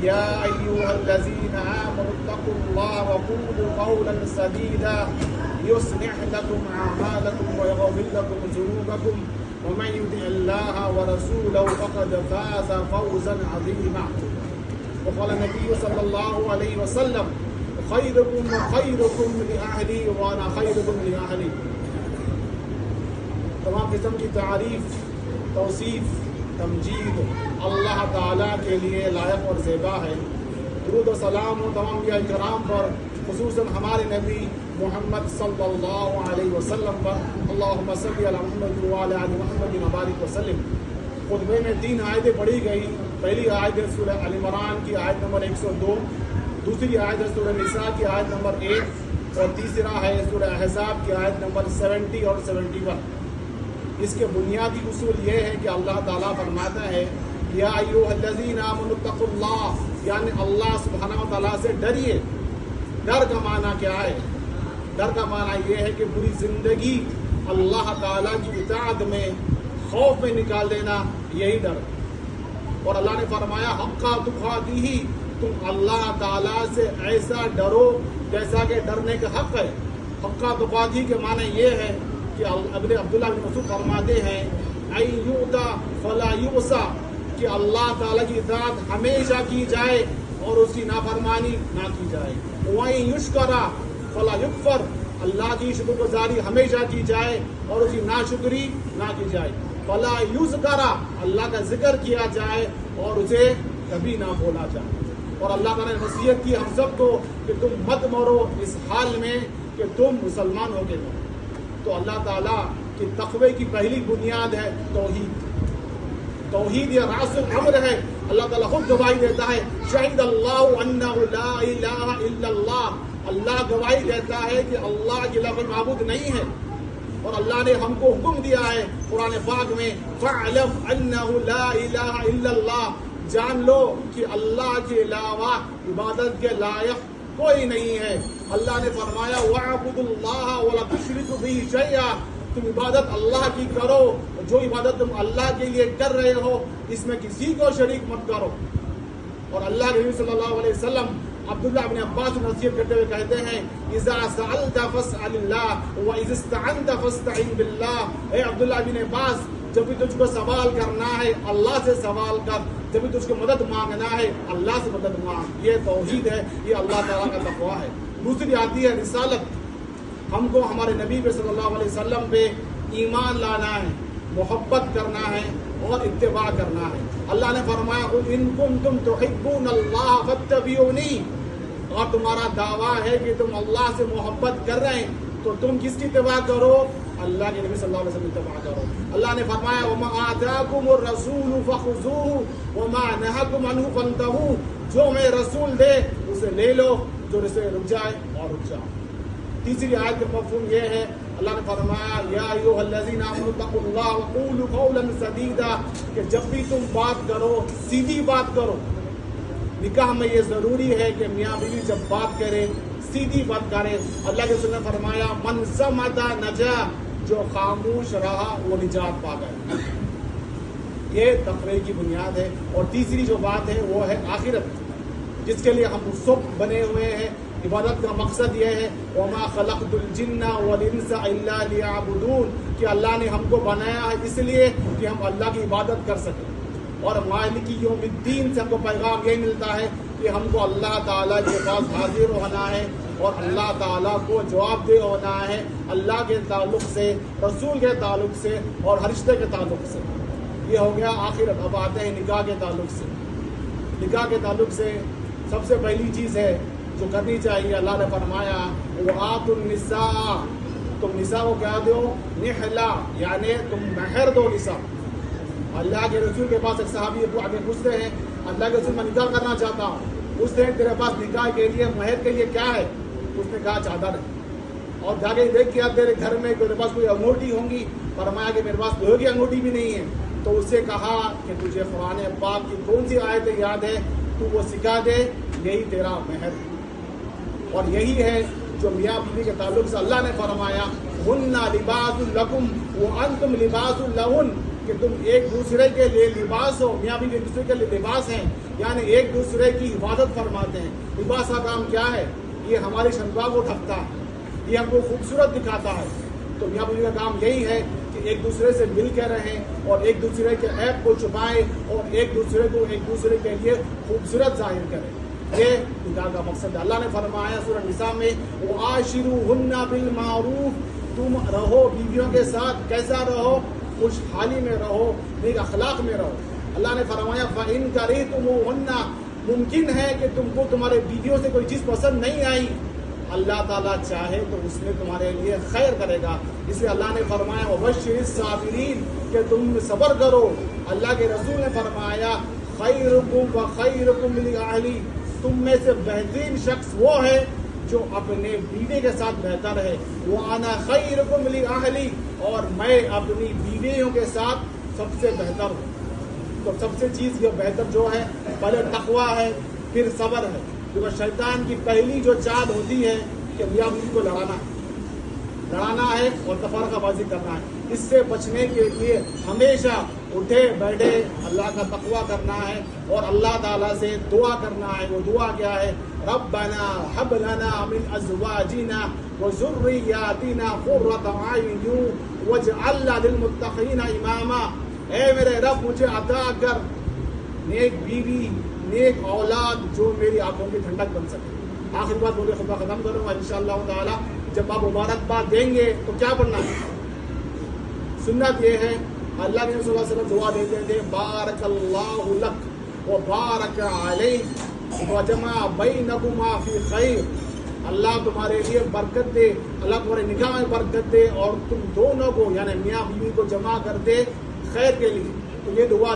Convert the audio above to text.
یا ایھا الذین آمنوا اتقوا اللہ وقولوا قولا سدیدا یصلح لکم اعمالکم ویغفر لکم ذنوبکم ومن یطع اللہ ورسولہ فقد فاز فوزا عظیما. وقال النبی صلی اللہ علیہ وسلم خیرکم خیرکم لأہلی وانا خیرکم لأہلی. تمام قسم کی تعریف، توصیف، تمجید اللہ تعالیٰ کے لیے لائق اور زیبا ہے. درود و سلام ہو تمام انبیاء کرام پر، خصوصاً ہمارے نبی محمد صلی اللہ علیہ وسلم پر. اللہم صلی علی محمد وعلی آل محمد وبارک وسلم. خطبے میں 3 آیتیں پڑھی گئی. پہلی آیت ہے سورہ آل عمران کی آیت نمبر 102، دوسری آیت ہے سورہ نساء کی آیت نمبر 1، اور تیسرا ہے سورہ احزاب کی آیت نمبر 70 اور 71. اس کے بنیادی اصول یہ ہے کہ اللہ تعالیٰ فرماتا ہے یا ایھا الذین آمنوا اتقوا اللہ، یعنی اللہ سبحانہ و تعالیٰ سے ڈریے. ڈر کا معنی کیا ہے؟ ڈر کا معنی یہ ہے کہ پوری زندگی اللہ تعالیٰ کی اطاعت میں، خوف میں نکال دینا، یہی ڈر. اور اللہ نے فرمایا حق تقاتہ، تم اللہ تعالیٰ سے ایسا ڈرو جیسا کہ ڈرنے کا حق ہے. حق تقاتہ کے معنی یہ ہے کہ عبداللہ بن مسعود فرماتے ہیں ان یؤطیٰ فلا یعصیٰ، کہ اللہ تعالیٰ کی اطاعت ہمیشہ کی جائے اور اس کی نافرمانی نہ کی جائے. وَإِن یشکر فلا یکفر، اللہ کی شکر گزاری ہمیشہ کی جائے اور اس کی ناشکری نہ کی جائے. فلا یذکر، اللہ کا ذکر کیا جائے اور اسے کبھی نہ بولا جائے. اور اللہ تعالیٰ نے نصیحت کی ہم سب کو کہ تم مت مرو اس حال میں کہ تم مسلمان ہو کے مرو. تو اللہ تعالیٰ کی تقوی کی پہلی بنیاد ہے توحید. توحید یہ راس الامر ہے. اللہ تعالیٰ خود گواہی دیتا ہے شہید اللہ انہ لا الہ الا اللہ، اللہ گواہی دیتا ہے کہ اللہ کے علاوہ معبود نہیں ہے. اور اللہ نے ہم کو حکم دیا ہے قرآن پاک میں فاعلم انہ لا الہ الا اللہ، جان لو کہ اللہ کے علاوہ عبادت کے لائق کوئی نہیں ہے. اللہ نے فرمایا وَاعْبُدُوا اللَّهَ وَلَا تُشْرِكُوا بِهِ شَيْئًا، تم عبادت اللہ کی کرو، جو عبادت تم اللہ کے لیے کر رہے ہو اس میں کسی کو شریک مت کرو. اور اللہ کے نبی صلی اللہ علیہ وسلم عبداللہ بن عباس نصیحت کرتے ہوئے کہتے ہیں اذا سألت فاسأل اللہ واذا استعنت فاستعن باللہ. اے عبداللہ بن عباس، جب بھی تجھ کو سوال کرنا ہے اللہ سے سوال کر، جب بھی تجھ کو مدد مانگنا ہے اللہ سے مدد مانگ. یہ توحید ہے، یہ اللہ تعالیٰ کا تقویٰ ہے. دوسری آتی ہے رسالت. ہم کو ہمارے نبی پہ صلی اللہ علیہ وسلم پہ ایمان لانا ہے، محبت کرنا ہے اور اتباع کرنا ہے. اللہ نے فرمایا ان کنتم تحبون اللہ فاتبعونی، اور تمہارا دعویٰ ہے کہ تم اللہ سے محبت کر رہے ہیں تو تم کس کی اتباع کرو؟ اللہ کے نبی صلی اللہ علیہ وسلم اتباع کرو. اللہ نے فرمایا وما آتاکم الرسول فخذوہ وما نہاکم عنہ فانتہوا، جو میں رسول دے اسے لے لو، جو اسے رک جائے اور رک جاؤ. تیسری آیت کا مفہوم یہ ہے اللہ نے فرمایا یا ایھا الذین آمنوا اتقوا اللہ وقولوا قولا سدیدا، کہ جب بھی تم بات کرو سیدھی بات کرو. نکاح میں یہ ضروری ہے کہ میاں بیوی جب بات کریں سیدھی بات کریں. اللہ کے رسول نے فرمایا من صمت نجا، جو خاموش رہا وہ نجات پا گئے. یہ تقوی کی بنیاد ہے. اور تیسری جو بات ہے وہ ہے آخرت، جس کے لیے ہم سب بنے ہوئے ہیں. عبادت کا مقصد یہ ہے وما خلقت الجن والانس الا لیعبدون، کہ اللہ نے ہم کو بنایا ہے اس لیے کہ ہم اللہ کی عبادت کر سکیں. اور مالک یوم الدین سے ہم کو پیغام یہی ملتا ہے کہ ہم کو اللہ تعالیٰ کے پاس حاضر ہونا ہے اور اللہ تعالیٰ کو جواب دہ ہونا ہے اللہ کے تعلق سے، رسول کے تعلق سے اور ہر رشتے کے تعلق سے. یہ ہو گیا آخرت. اب آتے ہیں نکاح کے تعلق سے. نکاح کے تعلق سے سب سے پہلی چیز ہے جو کرنی چاہیے، اللہ نے فرمایا وآتوا النساء، تم نساء کو کیا دو؟ نحلہ، یعنی تم مہر دو نساء. اللہ کے رسول کے پاس ایک صحابی آگے پوچھتے ہیں اللہ کے رسول میں نکاح کرنا چاہتا ہوں. پوچھتے ہیں تیرے پاس نکاح کے لیے مہر کے لیے کیا ہے؟ اس نے کہا چادر ہے. اور جا کے دیکھ کیا تیرے گھر میں تیرے پاس کوئی انگوٹھی ہوں گی؟ فرمایا کہ میرے پاس لوہے کی انگوٹھی بھی نہیں ہے. تو اس سے کہا کہ تجھے قرآن پاک کی کون سی آیت یاد ہے تو وہ سکھا دے، یہی تیرا مہر. اور یہی ہے جو میاں بیوی کے تعلق سے اللہ نے فرمایا ہن لباس لکم وانتم لباس لہن، کہ تم ایک دوسرے کے لیے لباس ہو، میاں بیوی ایک دوسرے کے لیے لباس ہیں، یعنی ایک دوسرے کی حفاظت فرماتے ہیں۔ لباس کا کام کیا ہے؟ یہ ہماری شرمگاہ کو ڈھکتا ہے، یہ ہم کو خوبصورت دکھاتا ہے۔ تو میاں بیوی کا کام یہی ہے کہ ایک دوسرے سے مل کے رہیں اور ایک دوسرے کے عیب کو چھپائیں اور ایک دوسرے کے لیے خوبصورت ظاہر کریں۔ یہ نکاح کا مقصد ہے۔ اللہ نے فرمایا سورہ نساء میں وَعَاشِرُوهُنَّ بِالْمَعْرُوفِ، تم رہو بیویوں کے ساتھ کیسا رہو؟ خوشحالی میں رہو، نیک اخلاق میں رہو۔ اللہ نے فرمایا فَإِن كَرِهْتُمُوهُنَّ، ممکن ہے کہ تم کو تمہارے بیویوں سے کوئی چیز پسند نہیں آئی، اللہ تعالیٰ چاہے تو اس میں تمہارے لیے خیر کرے گا۔ اس لیے اللہ نے فرمایا وَبَشِّرِ الصَّابِرِينَ، کہ تم صبر کرو۔ اللہ کے رسول نے فرمایا خَيْرُكُمْ وَخَيْرُكُمْ لِأَهْلِهِ، تم میں سے بہترین شخص وہ ہے جو اپنے بیوی کے ساتھ بہتر ہے۔ وَأَنَا خَيْرُكُمْ لِأَهْلِي، اور میں اپنی بیویوں کے ساتھ سب سے بہتر ہوں۔ تو سب سے چیز یہ بہتر جو ہے پہلے تقویٰ ہے، پھر صبر ہے، کیونکہ شیطان کی پہلی جو چال ہوتی ہے کہ میاں بیوی کو لڑانا ہے اور تفرقہ بازی کرنا ہے۔ اس سے بچنے کے لیے ہمیشہ اٹھے بیٹھے اللہ کا تقویٰ کرنا ہے اور اللہ تعالیٰ سے دعا کرنا ہے۔ وہ دعا کیا ہے؟ ربنا هب لنا من ازواجنا وذرياتنا قرة اعين واجعلنا للمتقين اماما، اے میرے رب مجھے عطا کر نیک بیوی، نیک اولاد جو میری آنکھوں کی ٹھنڈک بن سکے۔ آخر بات بولے خطبہ ختم کروں گا انشاءاللہ تعالی۔ جب آپ مبارکباد دیں گے تو کیا پڑھنا ہے؟ سنت یہ ہے، اللہ کے صلی اللہ علیہ وسلم دعا دیتے تھے بارک اللہ لک و بارک علیک وجمع بینکما فی خیر، اللہ تمہارے لیے برکت دے، اللہ تمہارے نکاح میں برکت دے اور تم دونوں کو یعنی میاں بیوی کو جمع کر دے خیر کے لیے۔ تو یہ دعا